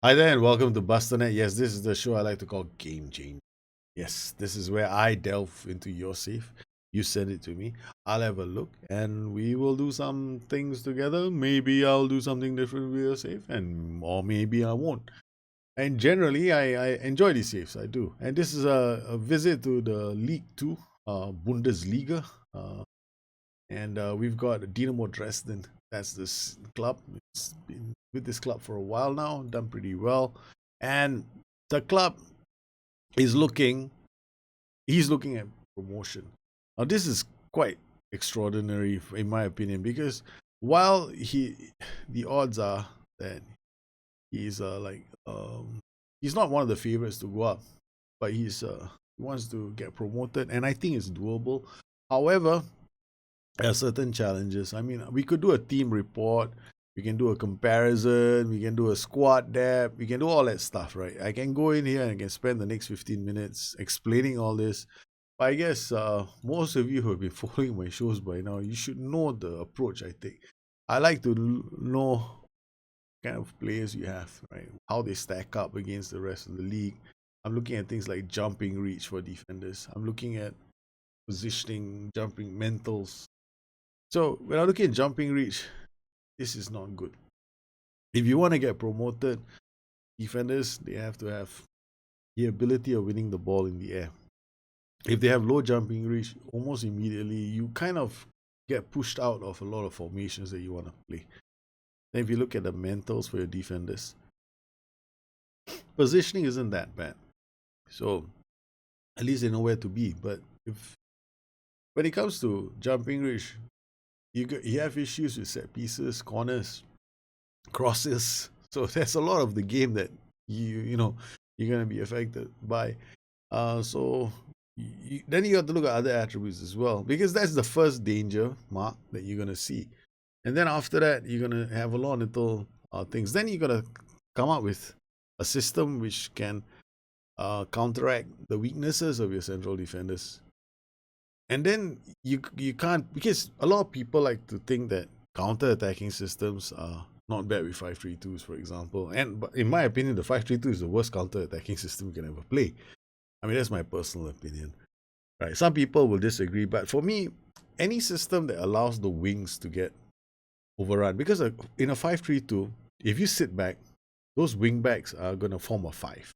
Hi there, and welcome to Bustthenet. Yes, this is the show I like to call Gamechanger. Yes, this is where I delve into your safe. You send it to me. I'll have a look, and we will do some things together. Maybe I'll do something different with your safe, and or maybe I won't. And generally, I enjoy these safes. I do. And this is a visit to the League Two, Bundesliga. And we've got Dynamo Dresden. That's this club. It's been with this club for a while now, done pretty well. And the club is he's looking at promotion. Now, this is quite extraordinary, in my opinion, because while the odds are that he's he's not one of the favorites to go up, but he wants to get promoted, and I think it's doable. However, there are certain challenges. I mean, we could do a team report, we can do a comparison, we can do a squad depth, we can do all that stuff, right? I can go in here and I can spend the next 15 minutes explaining all this. But I guess most of you who have been following my shows by now, you should know the approach I take. I like to know kind of players you have, right? How they stack up against the rest of the league. I'm looking at things like jumping reach for defenders. I'm looking at positioning, jumping mentals, so when I look at jumping reach, this is not good. If you want to get promoted, defenders they have to have the ability of winning the ball in the air. If they have low jumping reach, almost immediately you kind of get pushed out of a lot of formations that you want to play. Then if you look at the mentals for your defenders, positioning isn't that bad. So at least they know where to be. But if when it comes to jumping reach, you have issues with set pieces, corners, crosses. So there's a lot of the game that you know you're gonna be affected by. So then you have to look at other attributes as well because that's the first danger mark that you're gonna see, and then after that you're gonna have a lot of little things. Then you're gonna come up with a system which can counteract the weaknesses of your central defenders, and then you can't because a lot of people like to think that counter attacking systems are not bad with 5-3-2s, for example. And but in my opinion, the 5-3-2 is the worst counter attacking system you can ever play. I mean, that's my personal opinion. Right. Some people will disagree, but for me, any system that allows the wings to get overrun, because in a 5-3-2, if you sit back, those wing backs are gonna form a five.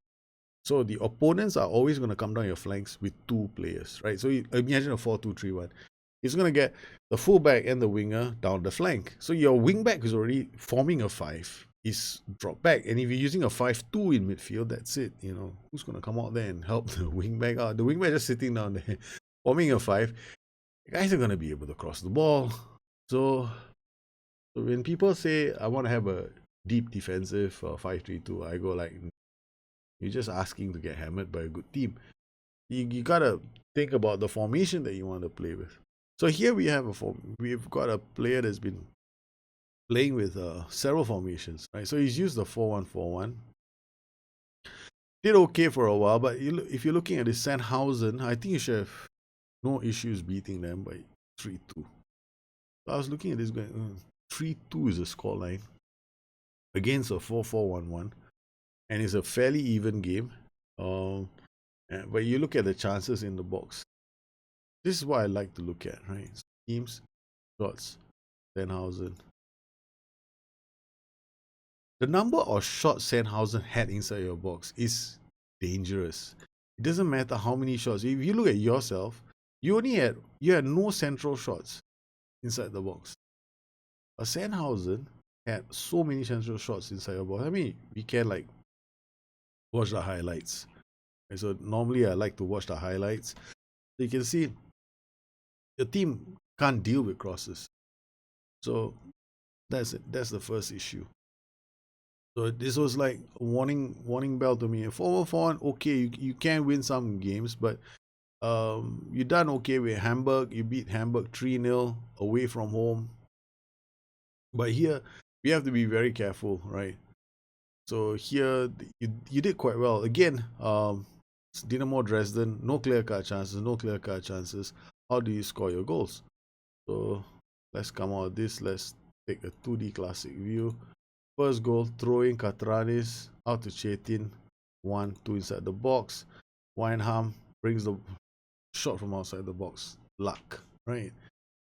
So the opponents are always going to come down your flanks with two players, right? So you imagine a 4-2-3-1. He's going to get the fullback and the winger down the flank. So your wingback is already forming a five. He's dropped back. And if you're using a 5-2 in midfield, that's it. You know, who's going to come out there and help the wingback out? The wingback just sitting down there, forming a five. The guys are going to be able to cross the ball. So when people say, I want to have a deep defensive 5-3-2, I go like, you're just asking to get hammered by a good team. You gotta think about the formation that you want to play with. So here we've got a player that's been playing with several formations, right? So he's used the 4-1-4-1. Did okay for a while, but if you're looking at the Sandhausen, I think you should have no issues beating them by 3-2. So I was looking at this going, 3-2 is the scoreline against a 4-4-1-1, and it's a fairly even game. But you look at the chances in the box. This is what I like to look at, right? Teams, shots, Sandhausen. The number of shots Sandhausen had inside your box is dangerous. It doesn't matter how many shots. If you look at yourself, you had no central shots inside the box. But Sandhausen had so many central shots inside your box. I mean, we can like watch the highlights. And so normally I like to watch the highlights. So you can see the team can't deal with crosses. So that's it. That's the first issue. So this was like a warning bell to me. 4-1, okay, you can win some games, but you done okay with Hamburg. You beat Hamburg 3-0 away from home. But here we have to be very careful, right? So here you did quite well. Again, Dynamo Dresden, no clear-cut chances. How do you score your goals? So let's come out of this. Let's take a 2D classic view. First goal, throwing Catranes out to Chetin. 1-2 inside the box. Weinham brings the shot from outside the box. Luck, right?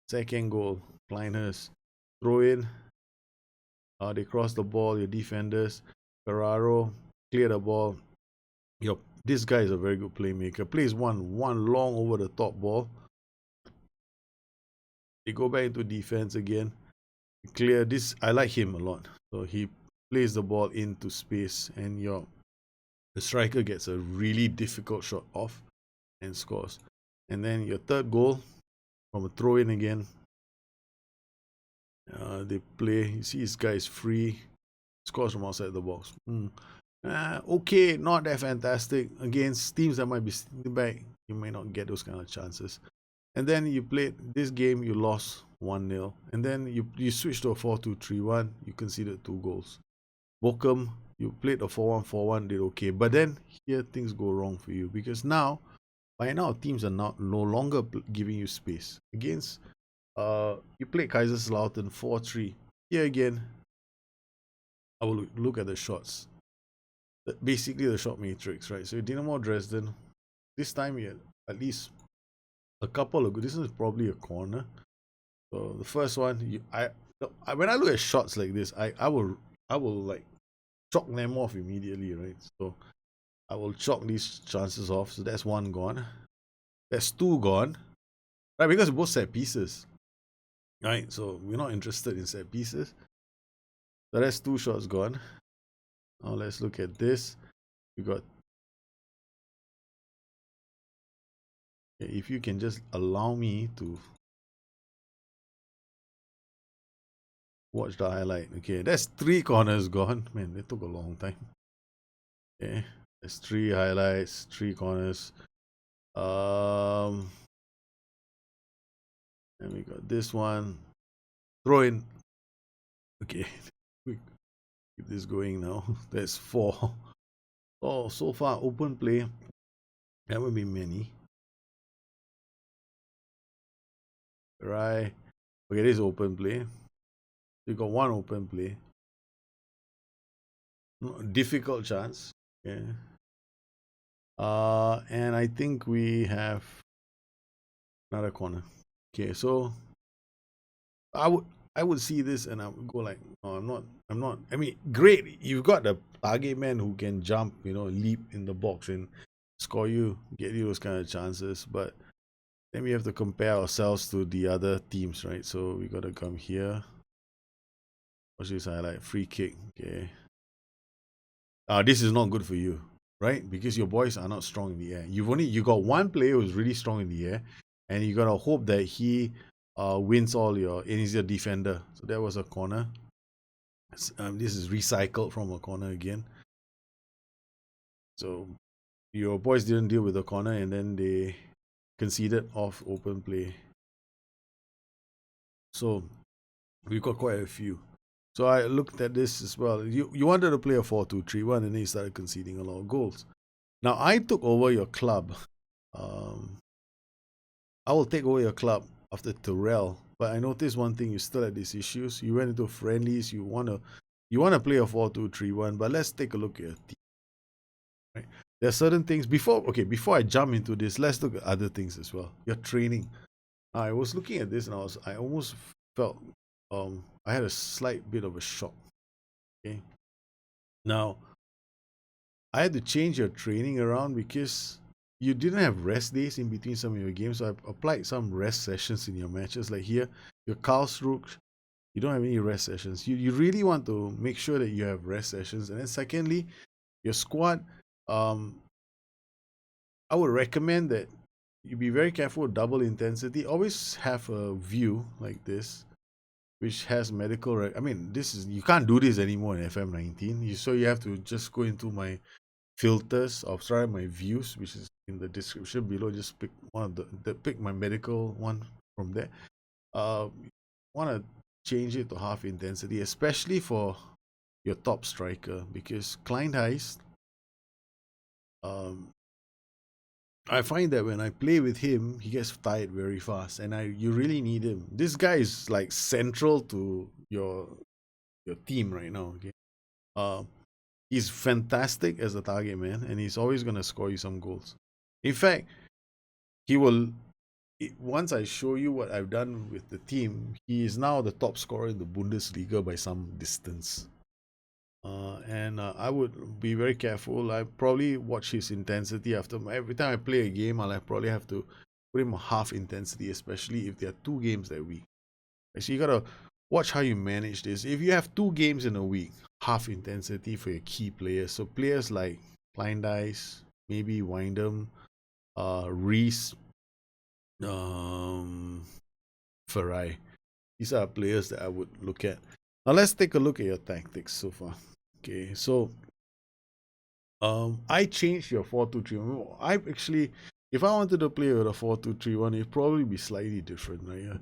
Second goal, Kleinhurst. Throw in. They cross the ball. Your defenders. Ferraro clear the ball. This guy is a very good playmaker. Plays one long over the top ball. They go back into defense again. Clear this. I like him a lot. So he plays the ball into space, and the striker gets a really difficult shot off and scores. And then your third goal from a throw in again. They play. You see, this guy is free. Scores from outside the box. Okay, not that fantastic. Against teams that might be sitting back, you may not get those kind of chances. And then you played this game, you lost 1-0. And then you switched to a 4-2-3-1, you conceded 2 goals. Bochum, you played a 4-1-4-1, did okay. But then here things go wrong for you, because by now teams are no longer giving you space. Against you played Kaiserslautern 4-3. Here again, I will look at the shots. Basically the shot matrix, right? So Dynamo Dresden, this time you had at least a couple of good. This is probably a corner. So the first one, when I look at shots like this, I will like chalk them off immediately, right? So I will chalk these chances off. So that's 1 gone. That's 2 gone, right? Because both set pieces, right? So we're not interested in set pieces. So that's 2 shots gone. Now let's look at this. We got. If you can just allow me to watch the highlight. Okay, that's 3 corners gone. Man, it took a long time. Okay, there's 3 highlights, 3 corners. And we got this one. Throw in. Okay, we keep this going now. That's 4. Oh, so far open play. There will be many. Right. Okay, this is open play. You got 1 open play. Difficult chance. Okay. And I think we have another corner. Okay, so I would see this and I would go like, no, I'm not. I mean, great. You've got the target man who can jump, leap in the box and score you, get you those kind of chances. But then we have to compare ourselves to the other teams, right? So we got to come here. Watch this highlight. Free kick. Okay. This is not good for you, right? Because your boys are not strong in the air. You got 1 player who's really strong in the air, and you gotta hope that he wins all and he's a defender. So that was a corner. This is recycled from a corner again. So your boys didn't deal with the corner, and then they conceded off open play. So we got quite a few. So I looked at this as well. You wanted to play a 4-2-3-1, and then you started conceding a lot of goals. Now I took over your club. I will take over your club after Terrell, but I noticed one thing: you still had these issues. You went into friendlies. You wanna play a 4-2-3-1, but let's take a look at your team. Right? There are certain things before I jump into this. Let's look at other things as well. Your training. I was looking at this and I almost felt I had a slight bit of a shock. Okay. Now I had to change your training around because you didn't have rest days in between some of your games. So I applied some rest sessions in your matches. Like here, your Karlsruhe, you don't have any rest sessions. You really want to make sure that you have rest sessions. And then secondly, your squad, I would recommend that you be very careful with double intensity. Always have a view like this, which has medical. You can't do this anymore in FM19. So you have to just go into my filters of my views, which is in the description below. Just pick one of pick my medical one from there. Want to change it to half intensity, especially for your top striker, because Kleinheist, I find that when I play with him, he gets tired very fast, and you really need him. This guy is like central to your your team right now. Okay, uh, he's fantastic as a target man, and he's always gonna score you some goals. In fact, he will. Once I show you what I've done with the team, he is now the top scorer in the Bundesliga by some distance. And I would be very careful. I probably watch his intensity after every time I play a game. I'll probably have to put him half intensity, especially if there are 2 games that week. So you gotta watch how you manage this. If you have 2 games in a week, half intensity for your key players. So players like Kleindice, maybe Windham, Reese, um, Farai. These are players that I would look at. Now let's take a look at your tactics so far. Okay, so I changed your 4-2-3-1. I actually, if I wanted to play with a 4-2-3-1, it'd probably be slightly different, right? Yeah.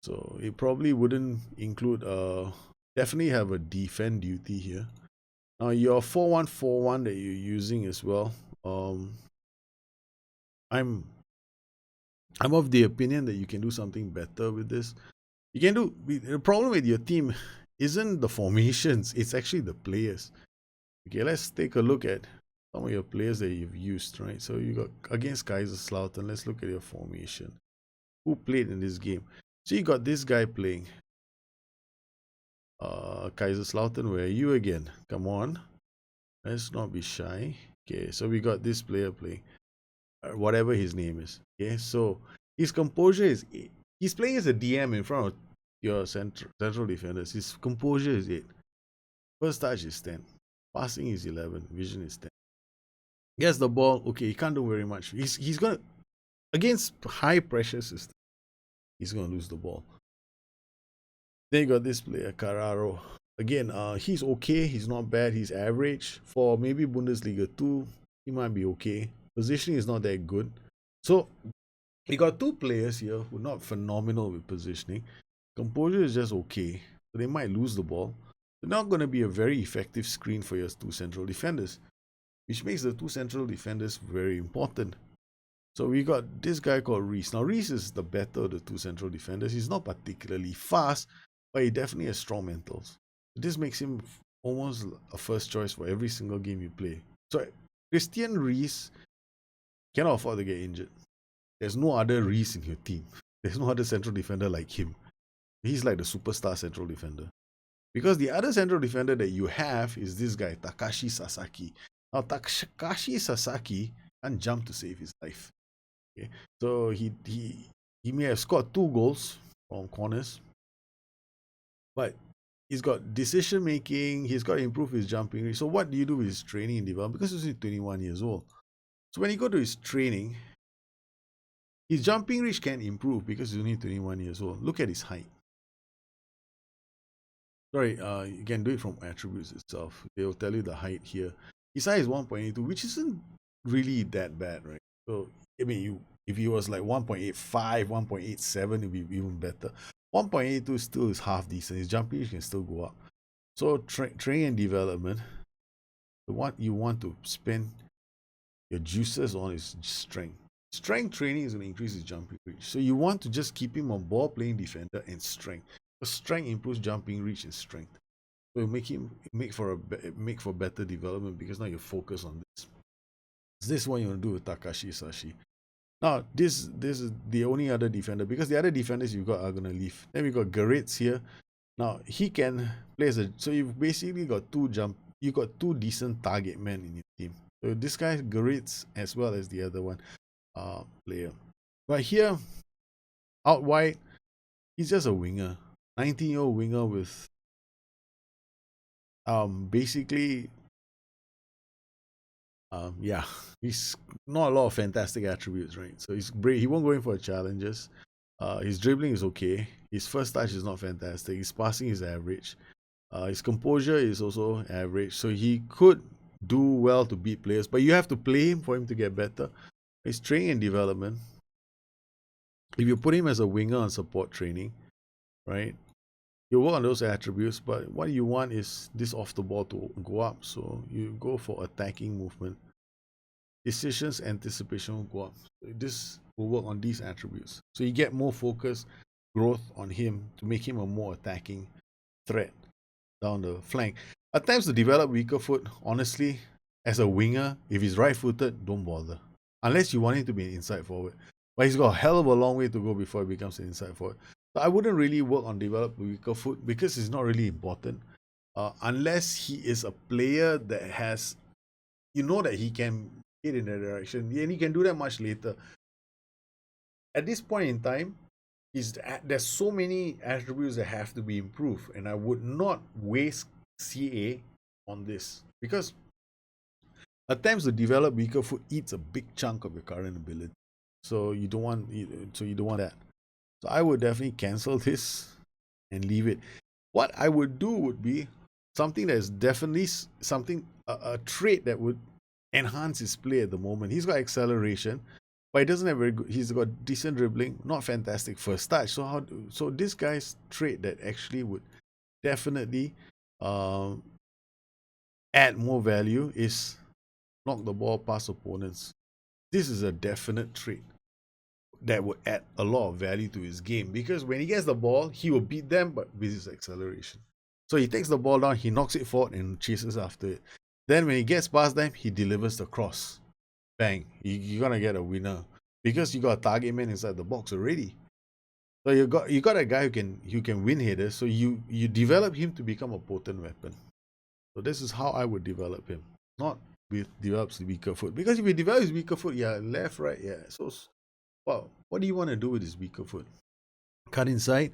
So it probably wouldn't include definitely have a defend duty here. Now your 4-1-4-1 that you're using as well. I'm of the opinion that you can do something better with this. You can do the problem with your team isn't the formations, it's actually the players. Okay, let's take a look at some of your players that you've used, right? So you got against Kaiserslautern. Let's look at your formation. Who played in this game? So you got this guy playing. Kaiserslautern, where are you again? Come on. Let's not be shy. Okay, so we got this player playing. Whatever his name is. Okay, so his composure is 8. He's playing as a DM in front of your central defenders. His composure is 8. First touch is 10. Passing is 11. Vision is 10. Gets the ball. Okay, he can't do very much. He's gonna against high pressure system. He's gonna lose the ball. Then you got this player Carraro. Again, he's okay. He's not bad. He's average for maybe Bundesliga 2. He might be okay. Positioning is not that good. So we got 2 players here who are not phenomenal with positioning. Composure is just okay. So they might lose the ball. They're not going to be a very effective screen for your 2 central defenders, which makes the 2 central defenders very important. So we got this guy called Reese. Now Reese is the better of the 2 central defenders. He's not particularly fast, but he definitely has strong mentals. This makes him almost a first choice for every single game you play. So Christian Reese cannot afford to get injured. There's no other Reese in your team. There's no other central defender like him. He's like the superstar central defender. Because the other central defender that you have is this guy, Takashi Sasaki. Now, Takashi Sasaki can't jump to save his life. Okay? So he may have scored 2 goals from corners, but he's got decision making. He's got to improve his jumping. So what do you do with his training and development? Because he's only 21 years old. So when you go to his training, his jumping reach can improve because he's only 21 years old. Look at his height. Sorry, you can do it from attributes itself. They'll tell you the height here. His height is 1.82, which isn't really that bad, right? So, I mean, if he was like 1.85, 1.87, it'd be even better. 1.82 still is half decent. His jumping reach can still go up. So, training and development, what you want to spend your juices on is strength. Strength training is going to increase his jumping reach. So you want to just keep him on ball playing defender and strength. Because strength improves jumping reach and strength. So it make for better development because now you're focused on this. So this is what you want to do with Takashi Sashi. Now this is the only other defender because the other defenders you've got are gonna leave. Then we got Garetz here. Now he can play as so you've basically got you got 2 decent target men in your team. So this guy Garetz as well as the other one player. But here, out wide, he's just a winger. 19-year-old winger with basically yeah, he's not a lot of fantastic attributes, right? So he's brave. He won't go in for challenges. His dribbling is okay. His first touch is not fantastic. His passing is average. His composure is also average. So he could do well to beat players, but you have to play him for him to get better. His training and development, if you put him as a winger on support training, right, you work on those attributes, but what you want is this off the ball to go up. So you go for attacking movement. Decisions, anticipation will go up. So this will work on these attributes. So you get more focus, growth on him to make him a more attacking threat down the flank. Attempts to develop weaker foot, honestly, as a winger, if he's right-footed, don't bother. Unless you want him to be an inside forward. But he's got a hell of a long way to go before he becomes an inside forward. So I wouldn't really work on develop weaker foot because it's not really important. Unless he is a player that has, that he can hit in that direction, and he can do that much later. At this point in time, there's so many attributes that have to be improved, and I would not waste CA on this because attempts to develop weaker foot eats a big chunk of your current ability. So you don't want that. So I would definitely cancel this and leave it. What I would do would be something that is definitely a trait that would enhance his play at the moment. He's got acceleration, but he doesn't have very good. He's got decent dribbling, not fantastic first touch. So this guy's trait that actually would definitely add more value is knock the ball past opponents. This is a definite trait that would add a lot of value to his game because when he gets the ball, he will beat them, but with his acceleration. So he takes the ball down, he knocks it forward and chases after it. Then when he gets past them, he delivers the cross. Bang, you're gonna get a winner because you got a target man inside the box already. So you got a guy who can win headers. So you develop him to become a potent weapon. So this is how I would develop him, not with develops weaker foot. Because if he develops weaker foot, yeah, left, right, yeah. So well, what do you want to do with his weaker foot? Cut inside,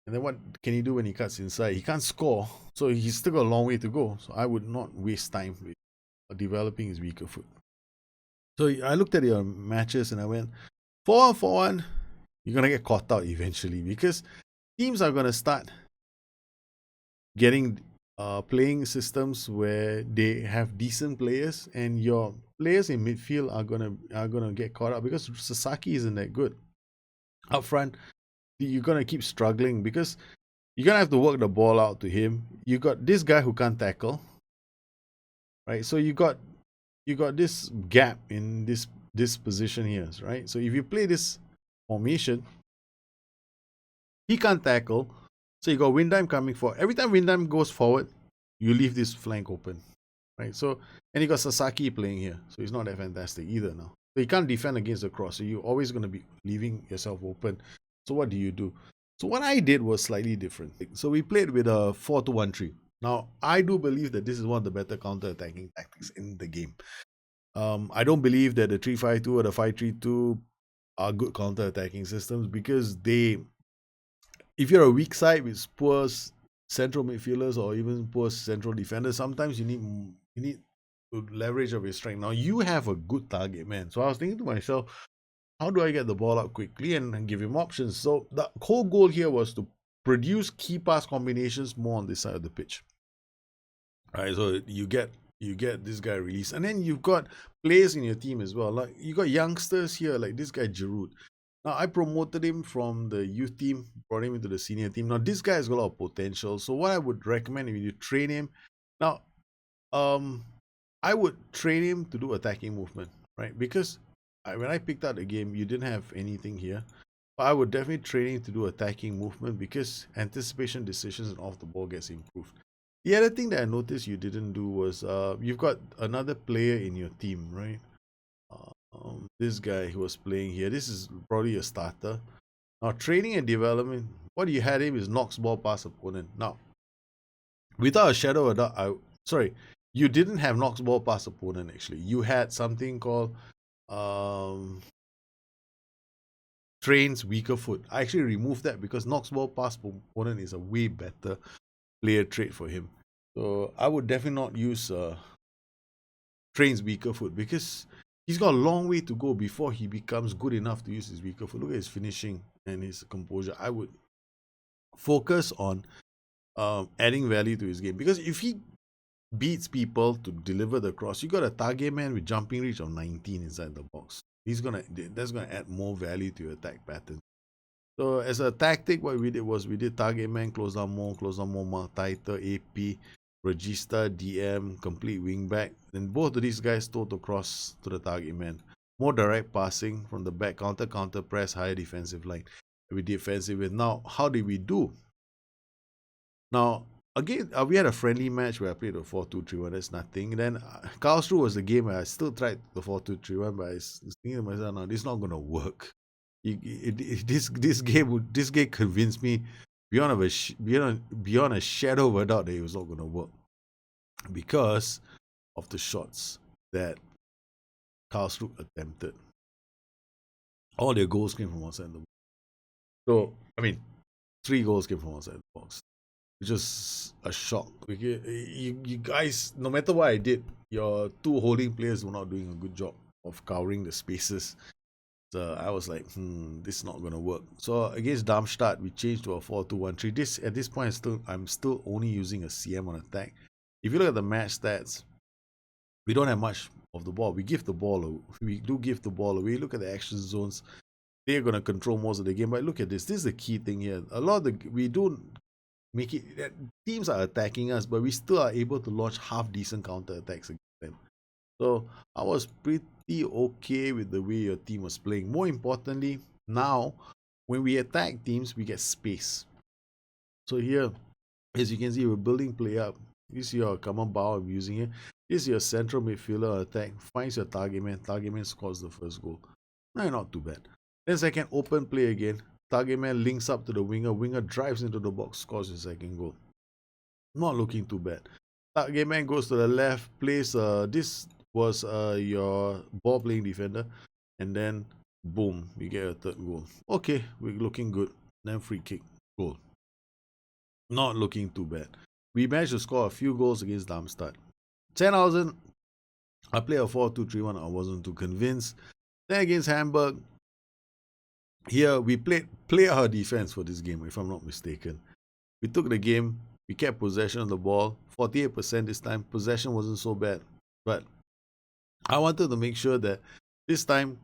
and then what can he do when he cuts inside? He can't score, so he's still got a long way to go. So I would not waste time with developing his weaker foot. So I looked at your matches and I went 4-1. You're gonna get caught out eventually because teams are gonna start getting playing systems where they have decent players, and your players in midfield are gonna get caught up because Sasaki isn't that good. Up front, you're gonna keep struggling because you're gonna have to work the ball out to him. You got this guy who can't tackle, right? So you got this gap in this position here, right? So if you play this formation, he can't tackle. So you got Windheim coming forward. Every time Windheim goes forward, you leave this flank open, right? So, and you got Sasaki playing here. So he's not that fantastic either now. So he can't defend against the cross. So you're always going to be leaving yourself open. So what do you do? So what I did was slightly different. So we played with a 4-2-1-3. Now, I do believe that this is one of the better counter-attacking tactics in the game. I don't believe that the 3-5-2 or the 5-3-2 are good counter-attacking systems because if you're a weak side with poor central midfielders or even poor central defenders, sometimes you need to leverage of your strength. Now you have a good target man, so I was thinking to myself, how do I get the ball out quickly and give him options? So the whole goal here was to produce key pass combinations more on this side of the pitch. All right, so you get this guy released, and then you've got players in your team as well. Like you got youngsters here, like this guy Jareth. Now, I promoted him from the youth team, brought him into the senior team. Now, this guy has got a lot of potential. So, what I would recommend if you train him, now, I would train him to do attacking movement, right? Because when I picked out the game, you didn't have anything here. But I would definitely train him to do attacking movement because anticipation, decisions, and off the ball gets improved. The other thing that I noticed you didn't do was you've got another player in your team, right? This guy who was playing here, this is probably a starter. Now, training and development, what you had him is knocks ball past opponent. Now, without a shadow of a doubt, you didn't have knocks ball past opponent actually. You had something called trains weaker foot. I actually removed that because knocks ball past opponent is a way better player trait for him. So I would definitely not use trains weaker foot because he's got a long way to go before he becomes good enough to use his weaker foot. Look at his finishing and his composure. I would focus on adding value to his game because if he beats people to deliver the cross, you got a target man with jumping reach of 19 inside the box. That's gonna add more value to your attack pattern. So as a tactic, what we did was we did target man, close down more, tighter, AP, Regista, DM, complete wingback. Then both of these guys total across to the target man. More direct passing from the back, counter press, higher defensive line. We defensive with. Now, how did we do? Now, again, we had a friendly match where I played a 4-2-3-1. That's nothing. Then Karlsruhe was the game where I still tried the 4-2-3-1, but I was thinking to myself, no, this is not going to work. This game convinced me beyond a shadow of a doubt that it was not going to work because of the shots that Karlsruhe attempted. All their goals came from outside the box. So, I mean, 3 goals came from outside the box, which is a shock. You guys, no matter what I did, your 2 holding players were not doing a good job of covering the spaces. So I was like, this is not going to work. So against Darmstadt, we changed to a 4-2-1-3. At this point, I'm still only using a CM on attack. If you look at the match stats, we don't have much of the ball. We do give the ball away. Look at the action zones. They're going to control most of the game. But look at this. This is the key thing here. We don't make it. Teams are attacking us, but we still are able to launch half decent counter attacks against them. So I was pretty okay with the way your team was playing. More importantly, now when we attack teams, we get space. So here, as you can see, we're building play up. This is your common bow I'm using here. This is your central midfielder attack. Finds your target man. Target man scores the first goal. No, not too bad. Then second, open play again. Target man links up to the winger. Winger drives into the box, scores the second goal. Not looking too bad. Target man goes to the left, plays this was your ball playing defender, and then boom, we get a third goal. Okay, we're looking good. Then free kick, goal. Not looking too bad. We managed to score a few goals against Darmstadt. 10,000. I play a 4-2-3-1. I wasn't too convinced. Then against Hamburg, here we play our defense for this game, if I'm not mistaken. We took the game. We kept possession of the ball. 48% this time. Possession wasn't so bad, but I wanted to make sure that this time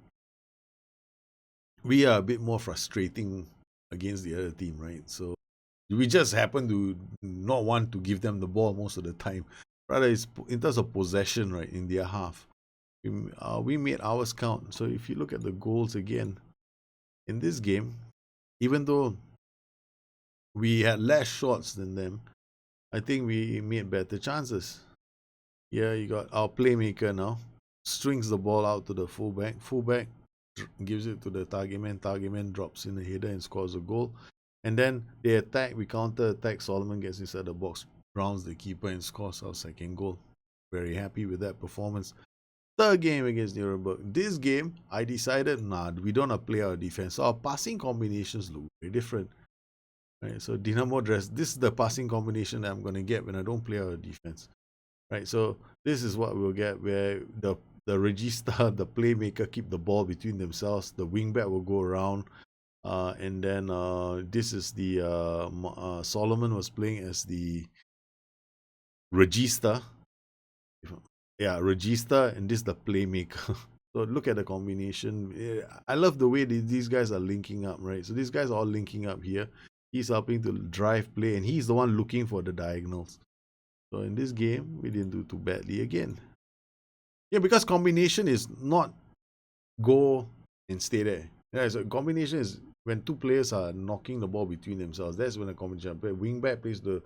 we are a bit more frustrating against the other team, right? So we just happen to not want to give them the ball most of the time. Rather, it's in terms of possession, right, in their half. We made ours count. So if you look at the goals again, in this game, even though we had less shots than them, I think we made better chances. Yeah, you got our playmaker now. Strings the ball out to the fullback. Fullback gives it to the target man. Target man drops in the header and scores a goal. And then they attack. We counter attack. Solomon gets inside the box, rounds the keeper, and scores our second goal. Very happy with that performance. Third game against Nuremberg. This game, I decided, we don't play our defense. So our passing combinations look very different. Right, so Dynamo Dresden, this is the passing combination that I'm going to get when I don't play our defense. Right, so this is what we'll get, where the regista, the playmaker, keep the ball between themselves. The wingback will go around, and then this is the Solomon was playing as the regista. Yeah, regista, and this is the playmaker. So look at the combination. I love the way these guys are linking up, right? So these guys are all linking up here. He's helping to drive play, and he's the one looking for the diagonals. So in this game, we didn't do too badly again. Yeah, because combination is not go and stay there. Yeah, so combination is when 2 players are knocking the ball between themselves. That's when a combination. Wingback plays the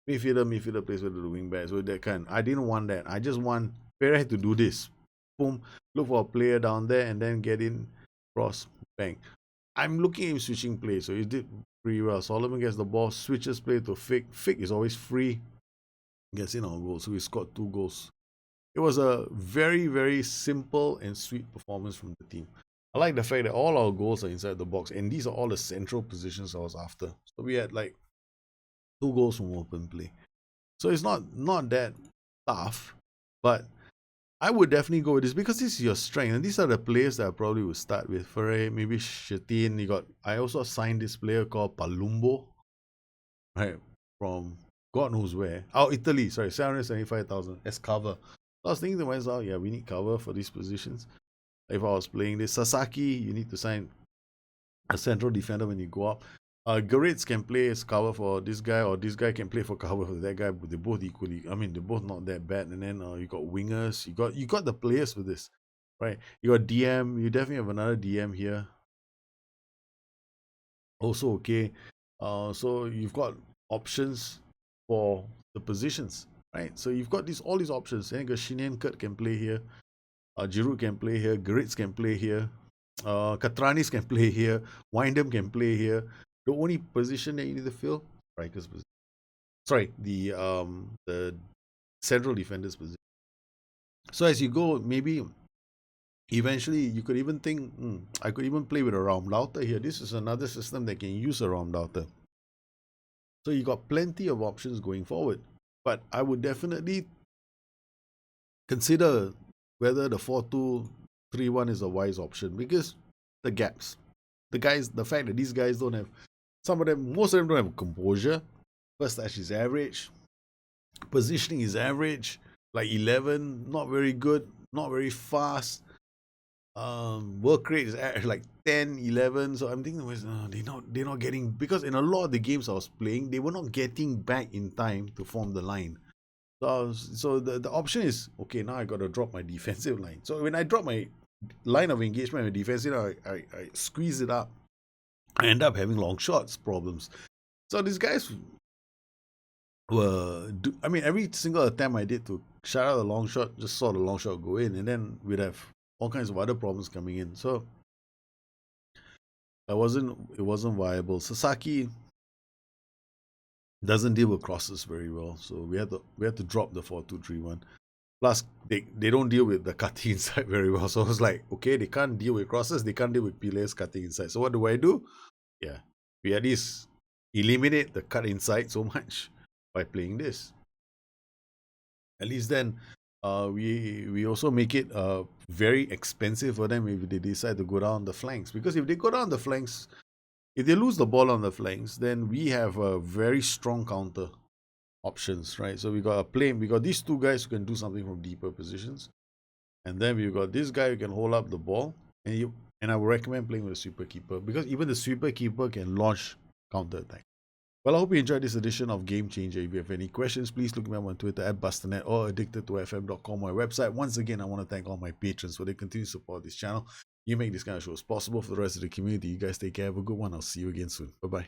midfielder plays with the wingback. So that kind. I didn't want that. I just want Perez to do this. Boom, look for a player down there and then get in, cross, bang. I'm looking at him switching play, so he did pretty well. Solomon gets the ball, switches play to Fick. Fick is always free, gets in on goal, so he scored 2 goals. It was a very, very simple and sweet performance from the team. I like the fact that all our goals are inside the box, and these are all the central positions I was after. So we had like 2 goals from open play. So it's not that tough, but I would definitely go with this because this is your strength, and these are the players that I probably would start with. Ferre, maybe Shetin. I also signed this player called Palumbo, right, from God knows where. Oh, Italy. Sorry, 775,000 as cover. So I was thinking to myself, yeah, we need cover for these positions. If I was playing this Sasaki, you need to sign a central defender when you go up. Jareth can play as cover for this guy, or this guy can play for cover for that guy, but they're both equally. I mean, they're both not that bad. And then you got wingers, you got the players for this, right? You got DM. You definitely have another DM here. Also okay. So you've got options. for the positions, right? So you've got all these options. Shinian Kurt can play here, Giroud can play here, Goretz can play here, Katranis can play here, Windham can play here. The only position that you need to fill, striker's position. Sorry, the central defender's position. So as you go, maybe eventually you could even think, I could even play with a Raumlauter here. This is another system that can use a Raumlauter. So you got plenty of options going forward. But I would definitely consider whether the 4-2-3-1 is a wise option, because the gaps. The fact that these guys don't have, most of them don't have composure. First touch is average. Positioning is average. Like 11, not very good, not very fast. Work rate is like 10, 11. So I'm thinking, they're not getting, because in a lot of the games I was playing, they were not getting back in time to form the line. So the option is, okay, now I got to drop my defensive line. So when I drop my line of engagement with defensive, I squeeze it up. I end up having long shots problems. So these guys every single attempt I did to shut out a long shot, just saw the long shot go in, and then we'd have all kinds of other problems coming in. So it wasn't viable. Sasaki doesn't deal with crosses very well, so we had to drop the 4-2-3-1. Plus, they don't deal with the cutting inside very well. So I was like, okay, they can't deal with crosses, they can't deal with pillars cutting inside. So what do? Yeah, we at least eliminate the cut inside so much by playing this. At least then, we also make it very expensive for them if they decide to go down the flanks. Because if they go down the flanks, if they lose the ball on the flanks, then we have a very strong counter options, right? So we got these two guys who can do something from deeper positions, and then we've got this guy who can hold up the ball. And I would recommend playing with a sweeper keeper, because even the sweeper keeper can launch counter attack. Well, I hope you enjoyed this edition of Gamechanger. If you have any questions, please look me up on Twitter at Bustthenet or addicted2fm.com, my website. Once again, I want to thank all my patrons for their continued support of this channel. You make this kind of shows possible. For the rest of the community, you guys take care. Have a good one. I'll see you again soon. Bye-bye.